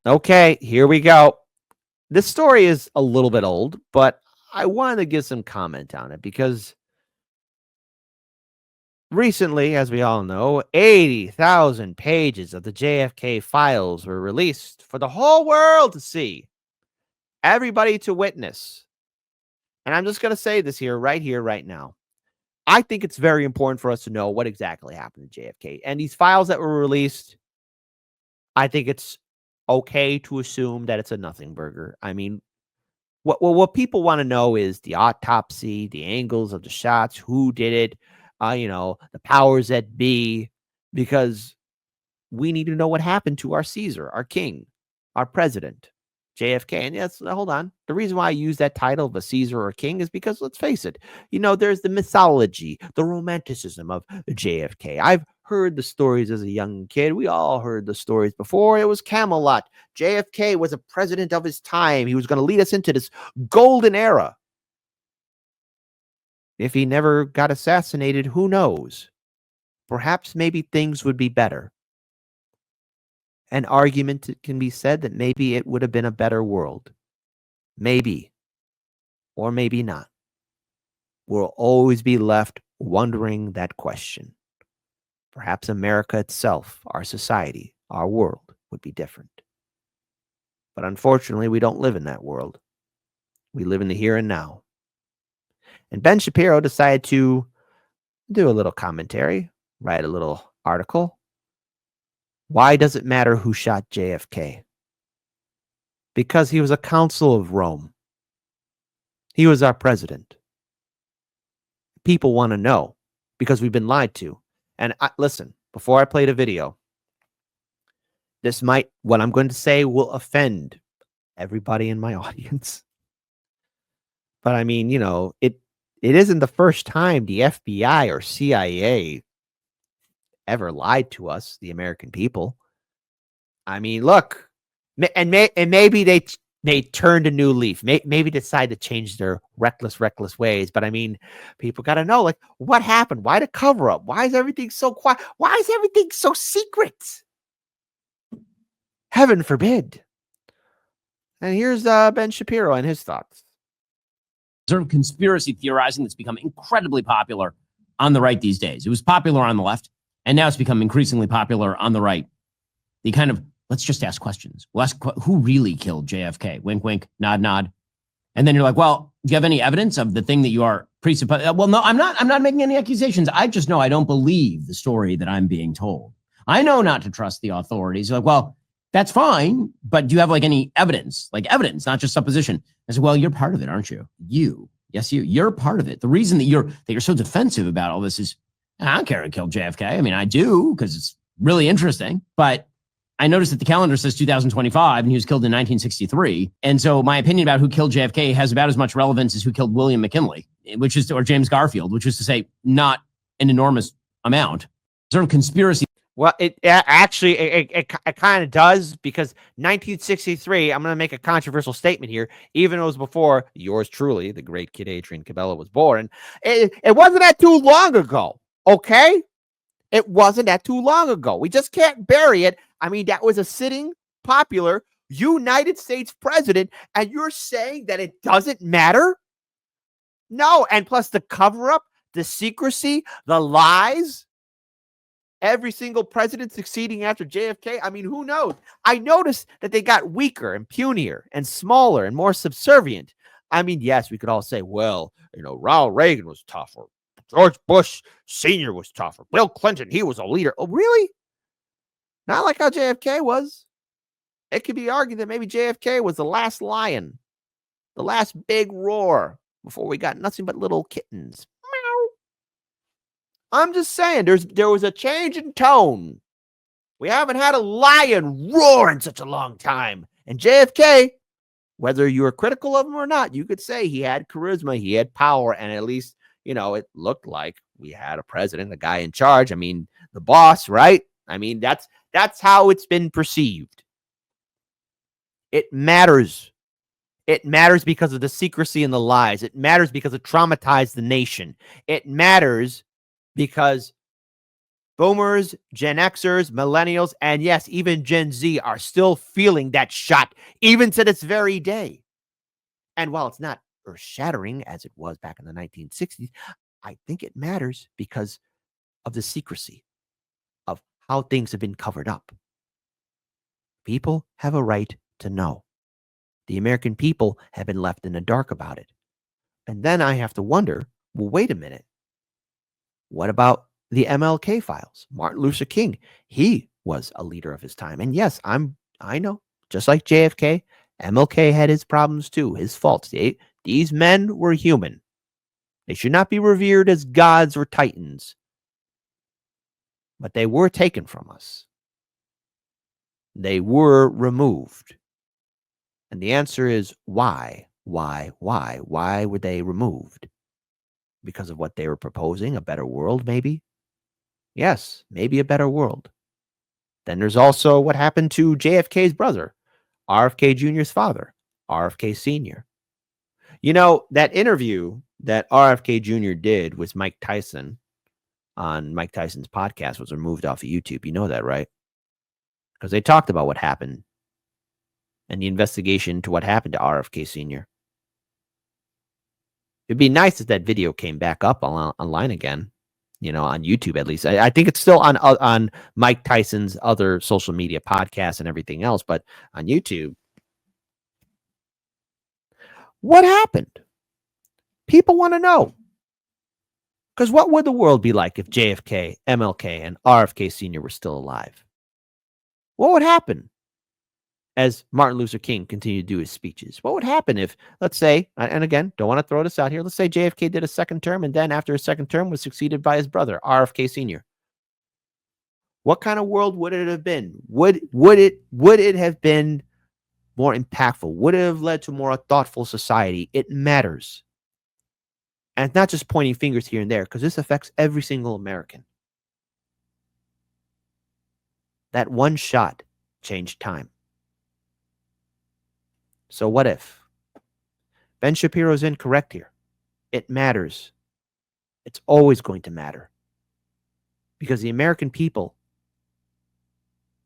Okay, here we go. This story is a little bit old, but I wanted to give some comment on it because recently, as we all know, 80,000 pages of the JFK files were released for the whole world to see, everybody to witness. And I'm just going to say this here, right now. I think it's very important for us to know what exactly happened to JFK. And these files that were released, I think it's okay to assume that it's a nothing burger. I mean, what people want to know is the autopsy, the angles of the shots, who did it, the powers that be, because we need to know what happened to our Caesar, our king, our president, JFK. And yes, hold on. The reason why I use that title of a Caesar or a king is because let's face it, there's the mythology, the romanticism of JFK. I've heard the stories as a young kid. We all heard the stories before. It was Camelot. JFK was a president of his time. He was going to lead us into this golden era. If he never got assassinated, who knows? Perhaps maybe things would be better. An argument can be said that maybe it would have been a better world. Maybe. Or maybe not. We'll always be left wondering that question. Perhaps America itself, our society, our world would be different. But unfortunately, we don't live in that world. We live in the here and now. And Ben Shapiro decided to do a little commentary, write a little article. Why does it matter who shot JFK? Because he was a consul of Rome. He was our president. People want to know because we've been lied to. And listen, before I play the video, what I'm going to say will offend everybody in my audience. But I mean, it isn't the first time the FBI or CIA ever lied to us, the American people. I mean, look, and maybe they turned a new leaf. Maybe decide to change their reckless ways. But I mean, people got to know, like, what happened? Why the cover up? Why is everything so quiet? Why is everything so secret? Heaven forbid. And here's Ben Shapiro and his thoughts. Sort of conspiracy theorizing that's become incredibly popular on the right these days. It was popular on the left, and now it's become increasingly popular on the right. The kind of, let's just ask questions. We'll ask who really killed JFK? Wink, wink, nod, nod. And then you're like, well, do you have any evidence of the thing that you are presupposing? Well, no, I'm not making any accusations. I just know I don't believe the story that I'm being told. I know not to trust the authorities. You're like, well, that's fine, but do you have like any evidence? Like evidence, not just supposition. I said, well, you're part of it, aren't you? You're part of it. The reason that you're so defensive about all this is, I don't care who killed JFK. I mean, I do, because it's really interesting, but I noticed that the calendar says 2025 and he was killed in 1963. And so my opinion about who killed JFK has about as much relevance as who killed William McKinley, or James Garfield, which is to say not an enormous amount. Sort of conspiracy. Well, it actually kind of does, because 1963, I'm going to make a controversial statement here, even though it was before yours truly, the great Kid Adrian Cabela, was born. It wasn't that too long ago, okay? It wasn't that too long ago. We just can't bury it. I mean, that was a sitting, popular United States president, and you're saying that it doesn't matter? No, and plus the cover-up, the secrecy, the lies. Every single president succeeding after JFK. I mean, who knows? I noticed that they got weaker and punier and smaller and more subservient. I mean, yes, we could all say, well, Ronald Reagan was tougher. George Bush Sr. was tougher. Bill Clinton, he was a leader. Oh, really? Not like how JFK was. It could be argued that maybe JFK was the last lion, the last big roar before we got nothing but little kittens. I'm just saying, there was a change in tone. We haven't had a lion roar in such a long time. And JFK, whether you were critical of him or not, you could say he had charisma, he had power, and at least, it looked like we had a president, a guy in charge. I mean, the boss, right? I mean, that's how it's been perceived. It matters. It matters because of the secrecy and the lies. It matters because it traumatized the nation. It matters because Boomers, Gen Xers, millennials, and yes, even Gen Z are still feeling that shot, even to this very day. And while it's not earth shattering as it was back in the 1960s, I think it matters because of the secrecy of how things have been covered up. People have a right to know. The American people have been left in the dark about it. And then I have to wonder, well, wait a minute. What about the MLK files? Martin Luther King, he was a leader of his time. And yes, I know, just like JFK, MLK had his problems too, his faults. These men were human. They should not be revered as gods or titans, but they were taken from us. They were removed. And the answer is why? Why were they removed? Because of what they were proposing, a better world, maybe? Yes, maybe a better world. Then there's also what happened to JFK's brother, RFK Jr.'s father, RFK Sr. You know, that interview that RFK Jr. did with Mike Tyson on Mike Tyson's podcast was removed off of YouTube. You know that, right? Because they talked about what happened and the investigation to what happened to RFK Sr. It'd be nice if that video came back up online again, on YouTube at least. I think it's still on Mike Tyson's other social media podcasts and everything else, but on YouTube, what happened? People want to know. Because what would the world be like if JFK, MLK, and RFK Sr. were still alive? What would happen as Martin Luther King continued to do his speeches? What would happen if, let's say, and again, don't want to throw this out here, let's say JFK did a second term and then after his second term was succeeded by his brother, RFK Sr. What kind of world would it have been? Would it have been more impactful? Would it have led to more thoughtful society? It matters. And it's not just pointing fingers here and there, because this affects every single American. That one shot changed time. So what if? Ben Shapiro is incorrect here. It matters. It's always going to matter. Because the American people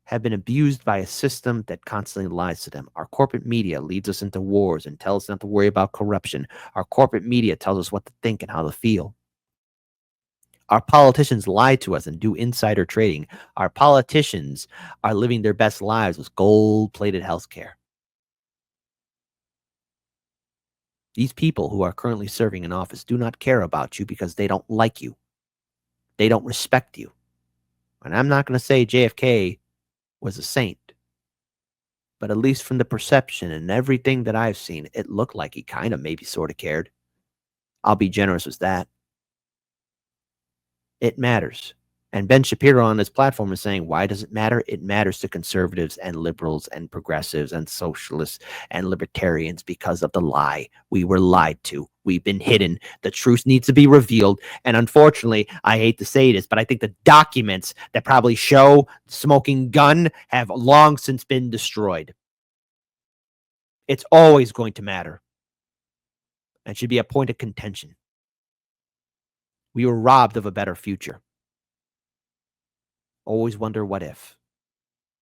have been abused by a system that constantly lies to them. Our corporate media leads us into wars and tells us not to worry about corruption. Our corporate media tells us what to think and how to feel. Our politicians lie to us and do insider trading. Our politicians are living their best lives with gold-plated healthcare. These people who are currently serving in office do not care about you because they don't like you. They don't respect you. And I'm not going to say JFK was a saint, but at least from the perception and everything that I've seen, it looked like he kind of maybe sort of cared. I'll be generous with that. It matters. And Ben Shapiro on his platform is saying, why does it matter? It matters to conservatives and liberals and progressives and socialists and libertarians because of the lie. We were lied to. We've been hidden. The truth needs to be revealed. And unfortunately, I hate to say this, but I think the documents that probably show smoking gun have long since been destroyed. It's always going to matter. And should be a point of contention. We were robbed of a better future. Always wonder what if.